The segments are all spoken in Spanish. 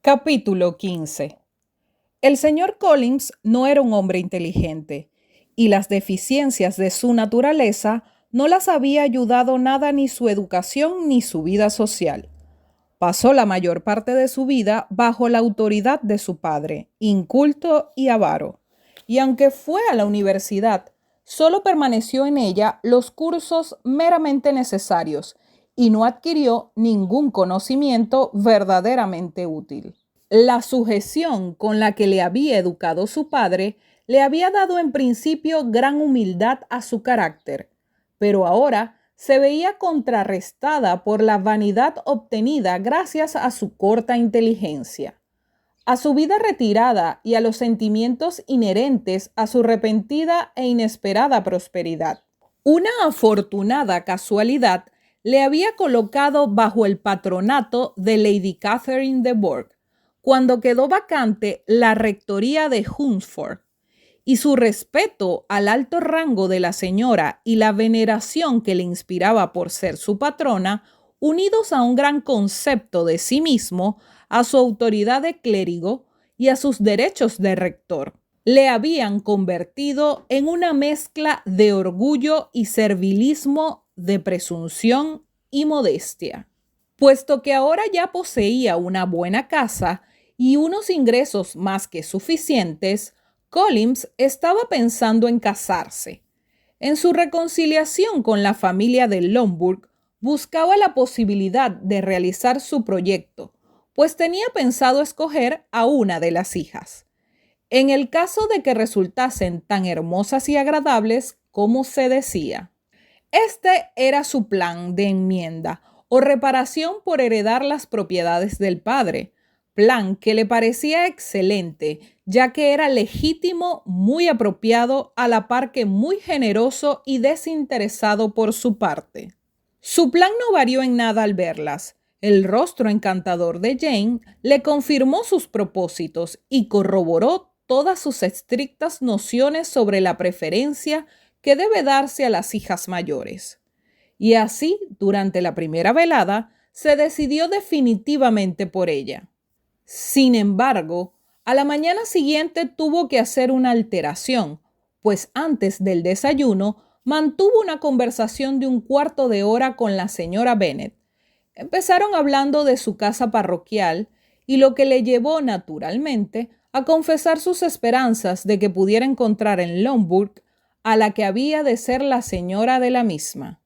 Capítulo 15. El señor Collins no era un hombre inteligente, y las deficiencias de su naturaleza no las había ayudado nada ni su educación ni su vida social. Pasó la mayor parte de su vida bajo la autoridad de su padre, inculto y avaro, y aunque fue a la universidad, solo permaneció en ella los cursos meramente necesarios y no adquirió ningún conocimiento verdaderamente útil. La sujeción con la que le había educado su padre le había dado en principio gran humildad a su carácter, pero ahora se veía contrarrestada por la vanidad obtenida gracias a su corta inteligencia, a su vida retirada y a los sentimientos inherentes a su repentina e inesperada prosperidad. Una afortunada casualidad le había colocado bajo el patronato de Lady Catherine de Bourgh, cuando quedó vacante la rectoría de Hunsford, y su respeto al alto rango de la señora y la veneración que le inspiraba por ser su patrona, unidos a un gran concepto de sí mismo, a su autoridad de clérigo y a sus derechos de rector, le habían convertido en una mezcla de orgullo y servilismo, de presunción y modestia. Puesto que ahora ya poseía una buena casa y unos ingresos más que suficientes, Collins estaba pensando en casarse. En su reconciliación con la familia de Lombard, buscaba la posibilidad de realizar su proyecto, pues tenía pensado escoger a una de las hijas. En el caso de que resultasen tan hermosas y agradables como se decía. Este era su plan de enmienda o reparación por heredar las propiedades del padre, plan que le parecía excelente, ya que era legítimo, muy apropiado, a la par que muy generoso y desinteresado por su parte. Su plan no varió en nada al verlas. El rostro encantador de Jane le confirmó sus propósitos y corroboró todas sus estrictas nociones sobre la preferencia que debe darse a las hijas mayores. Y así, durante la primera velada, se decidió definitivamente por ella. Sin embargo, a la mañana siguiente tuvo que hacer una alteración, pues antes del desayuno mantuvo una conversación de un cuarto de hora con la señora Bennet. Empezaron hablando de su casa parroquial y lo que le llevó naturalmente a confesar sus esperanzas de que pudiera encontrar en Lombard a la que había de ser la señora de la misma.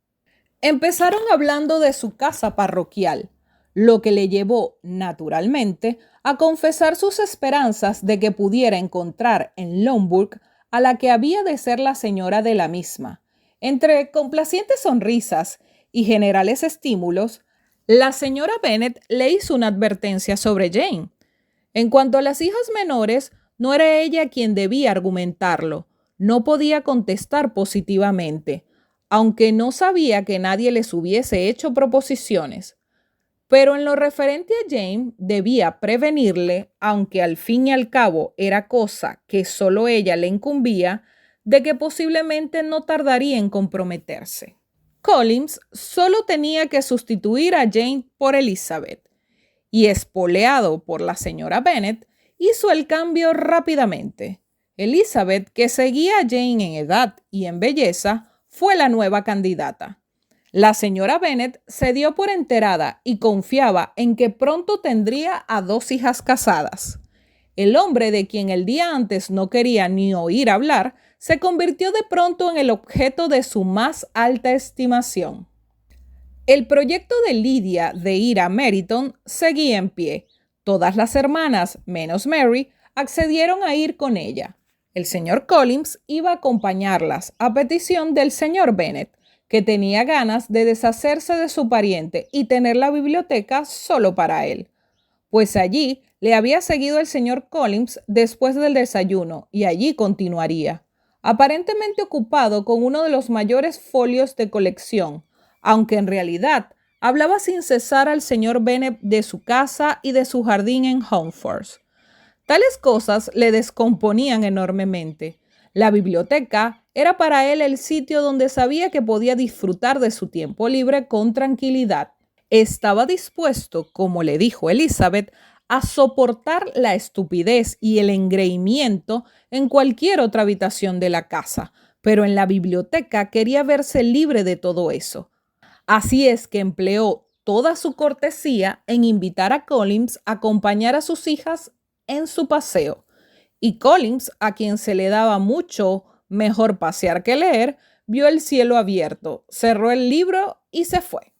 Empezaron hablando de su casa parroquial, lo que le llevó, naturalmente, a confesar sus esperanzas de que pudiera encontrar en Lombard a la que había de ser la señora de la misma. Entre complacientes sonrisas y generales estímulos, la señora Bennet le hizo una advertencia sobre Jane. En cuanto a las hijas menores, no era ella quien debía argumentarlo. No podía contestar positivamente, aunque no sabía que nadie les hubiese hecho proposiciones. Pero en lo referente a Jane, debía prevenirle, aunque al fin y al cabo era cosa que solo ella le incumbía, de que posiblemente no tardaría en comprometerse. Collins solo tenía que sustituir a Jane por Elizabeth, y espoleado por la señora Bennet, hizo el cambio rápidamente. Elizabeth, que seguía a Jane en edad y en belleza, fue la nueva candidata. La señora Bennet se dio por enterada y confiaba en que pronto tendría a 2 hijas casadas. El hombre de quien el día antes no quería ni oír hablar, se convirtió de pronto en el objeto de su más alta estimación. El proyecto de Lydia de ir a Meryton seguía en pie. Todas las hermanas, menos Mary, accedieron a ir con ella. El señor Collins iba a acompañarlas a petición del señor Bennet, que tenía ganas de deshacerse de su pariente y tener la biblioteca solo para él, pues allí le había seguido el señor Collins después del desayuno y allí continuaría, aparentemente ocupado con uno de los mayores folios de colección, aunque en realidad hablaba sin cesar al señor Bennet de su casa y de su jardín en Hunsford. Tales cosas le descomponían enormemente. La biblioteca era para él el sitio donde sabía que podía disfrutar de su tiempo libre con tranquilidad. Estaba dispuesto, como le dijo Elizabeth, a soportar la estupidez y el engreimiento en cualquier otra habitación de la casa, pero en la biblioteca quería verse libre de todo eso. Así es que empleó toda su cortesía en invitar a Collins a acompañar a sus hijas en su paseo. Y Collins, a quien se le daba mucho mejor pasear que leer, vio el cielo abierto, cerró el libro y se fue.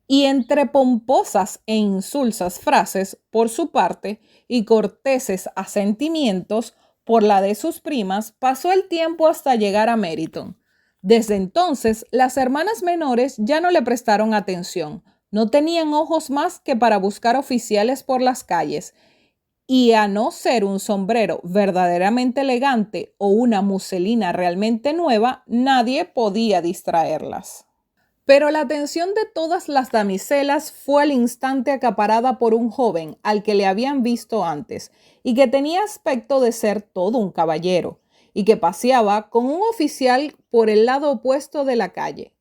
Y entre pomposas e insulsas frases por su parte y corteses asentimientos por la de sus primas, pasó el tiempo hasta llegar a Meryton. Desde entonces, las hermanas menores ya no le prestaron atención, no tenían ojos más que para buscar oficiales por las calles, y a no ser un sombrero verdaderamente elegante o una muselina realmente nueva, nadie podía distraerlas. Pero la atención de todas las damiselas fue al instante acaparada por un joven al que le habían visto antes y que tenía aspecto de ser todo un caballero y que paseaba con un oficial por el lado opuesto de la calle.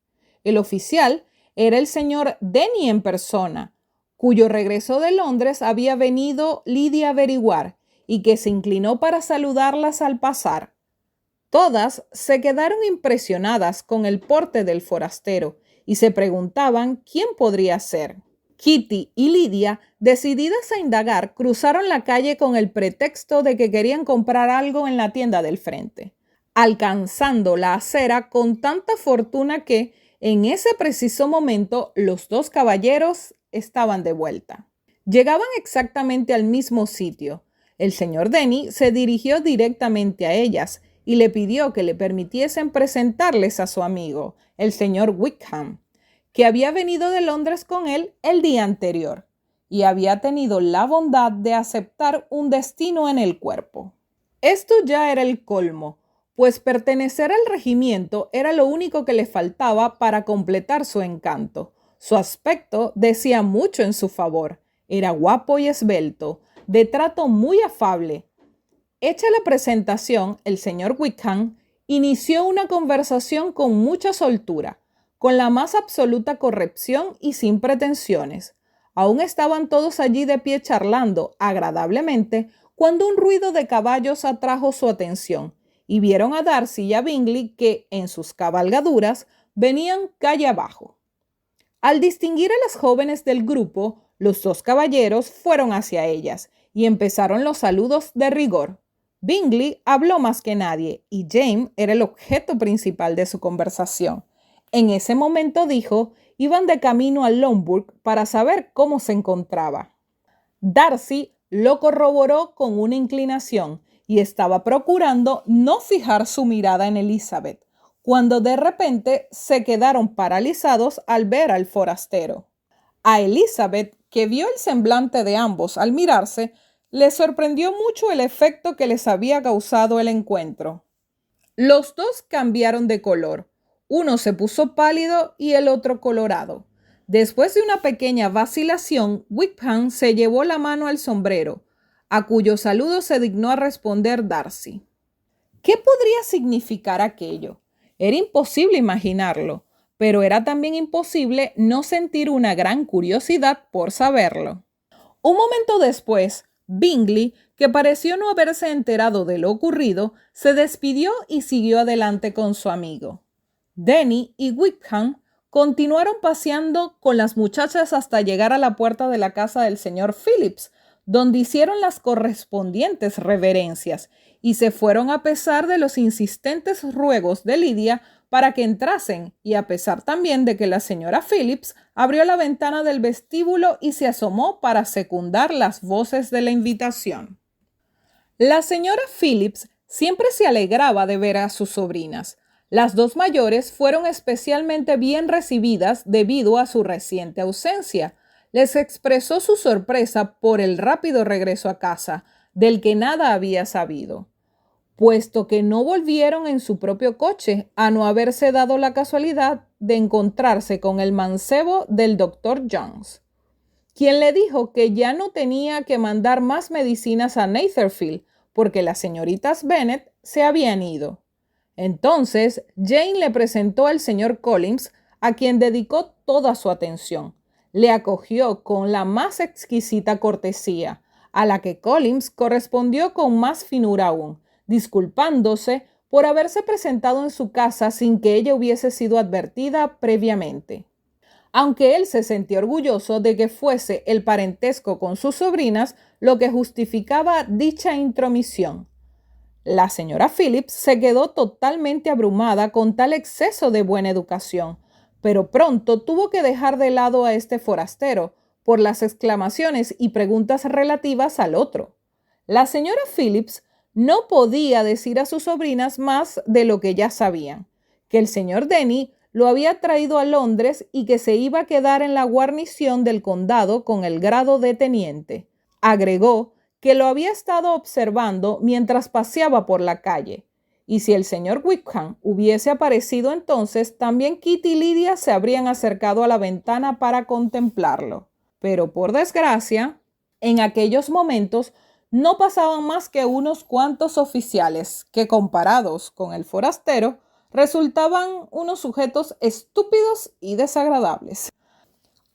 El oficial era el señor Denny en persona, cuyo regreso de Londres había venido Lidia a averiguar y que se inclinó para saludarlas al pasar. Todas se quedaron impresionadas con el porte del forastero y se preguntaban quién podría ser. Kitty y Lidia, decididas a indagar, cruzaron la calle con el pretexto de que querían comprar algo en la tienda del frente, alcanzando la acera con tanta fortuna que, en ese preciso momento, los dos caballeros estaban de vuelta. Llegaban exactamente al mismo sitio. El señor Denny se dirigió directamente a ellas y le pidió que le permitiesen presentarles a su amigo, el señor Wickham, que había venido de Londres con él el día anterior y había tenido la bondad de aceptar un destino en el cuerpo. Esto ya era el colmo, pues pertenecer al regimiento era lo único que le faltaba para completar su encanto. Su aspecto decía mucho en su favor. Era guapo y esbelto, de trato muy afable. Hecha la presentación, el señor Wickham inició una conversación con mucha soltura, con la más absoluta corrección y sin pretensiones. Aún estaban todos allí de pie charlando agradablemente cuando un ruido de caballos atrajo su atención y vieron a Darcy y a Bingley que, en sus cabalgaduras, venían calle abajo. Al distinguir a las jóvenes del grupo, los dos caballeros fueron hacia ellas y empezaron los saludos de rigor. Bingley habló más que nadie y James era el objeto principal de su conversación. En ese momento dijo, iban de camino a Longbourn para saber cómo se encontraba. Darcy lo corroboró con una inclinación y estaba procurando no fijar su mirada en Elizabeth, cuando de repente se quedaron paralizados al ver al forastero. A Elizabeth, que vio el semblante de ambos al mirarse, le sorprendió mucho el efecto que les había causado el encuentro. Los dos cambiaron de color. Uno se puso pálido y el otro colorado. Después de una pequeña vacilación, Wickham se llevó la mano al sombrero, a cuyo saludo se dignó a responder Darcy. ¿Qué podría significar aquello? Era imposible imaginarlo, pero era también imposible no sentir una gran curiosidad por saberlo. Un momento después, Bingley, que pareció no haberse enterado de lo ocurrido, se despidió y siguió adelante con su amigo. Denny y Wickham continuaron paseando con las muchachas hasta llegar a la puerta de la casa del señor Phillips, donde hicieron las correspondientes reverencias y se fueron a pesar de los insistentes ruegos de Lidia para que entrasen y a pesar también de que la señora Phillips abrió la ventana del vestíbulo y se asomó para secundar las voces de la invitación. La señora Phillips siempre se alegraba de ver a sus sobrinas. Las dos mayores fueron especialmente bien recibidas debido a su reciente ausencia. Les expresó su sorpresa por el rápido regreso a casa, del que nada había sabido, puesto que no volvieron en su propio coche, a no haberse dado la casualidad de encontrarse con el mancebo del doctor Jones, quien le dijo que ya no tenía que mandar más medicinas a Netherfield, porque las señoritas Bennet se habían ido. Entonces, Jane le presentó al señor Collins, a quien dedicó toda su atención. Le acogió con la más exquisita cortesía, a la que Collins correspondió con más finura aún, disculpándose por haberse presentado en su casa sin que ella hubiese sido advertida previamente. Aunque él se sentía orgulloso de que fuese el parentesco con sus sobrinas lo que justificaba dicha intromisión. La señora Phillips se quedó totalmente abrumada con tal exceso de buena educación, pero pronto tuvo que dejar de lado a este forastero por las exclamaciones y preguntas relativas al otro. La señora Phillips no podía decir a sus sobrinas más de lo que ya sabían, que el señor Denny lo había traído a Londres y que se iba a quedar en la guarnición del condado con el grado de teniente. Agregó que lo había estado observando mientras paseaba por la calle, y si el señor Wickham hubiese aparecido entonces, también Kitty y Lydia se habrían acercado a la ventana para contemplarlo. Pero por desgracia, en aquellos momentos no pasaban más que unos cuantos oficiales que, comparados con el forastero, resultaban unos sujetos estúpidos y desagradables.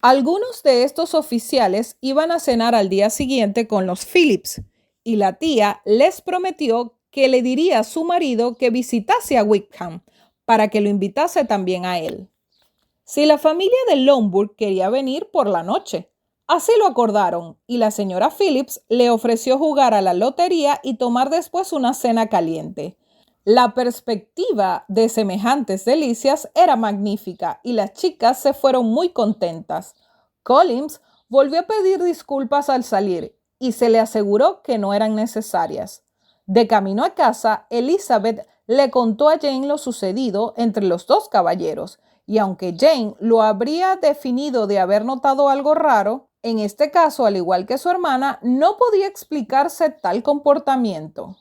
Algunos de estos oficiales iban a cenar al día siguiente con los Phillips, y la tía les prometió que le diría a su marido que visitase a Wickham para que lo invitase también a él. Si la familia de Longbourn quería venir por la noche. Así lo acordaron, y la señora Phillips le ofreció jugar a la lotería y tomar después una cena caliente. La perspectiva de semejantes delicias era magnífica y las chicas se fueron muy contentas. Collins volvió a pedir disculpas al salir y se le aseguró que no eran necesarias. De camino a casa, Elizabeth le contó a Jane lo sucedido entre los dos caballeros, y aunque Jane lo habría definido de haber notado algo raro, en este caso, al igual que su hermana, no podía explicarse tal comportamiento.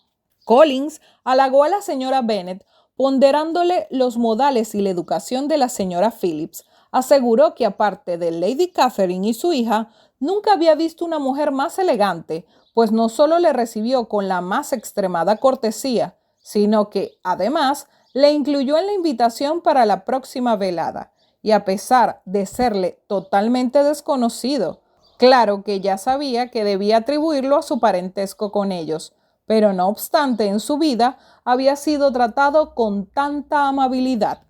Collins halagó a la señora Bennet, ponderándole los modales y la educación de la señora Phillips. Aseguró que aparte de Lady Catherine y su hija, nunca había visto una mujer más elegante, pues no solo le recibió con la más extremada cortesía, sino que, además, le incluyó en la invitación para la próxima velada, y a pesar de serle totalmente desconocido, claro que ya sabía que debía atribuirlo a su parentesco con ellos, pero no obstante en su vida había sido tratado con tanta amabilidad.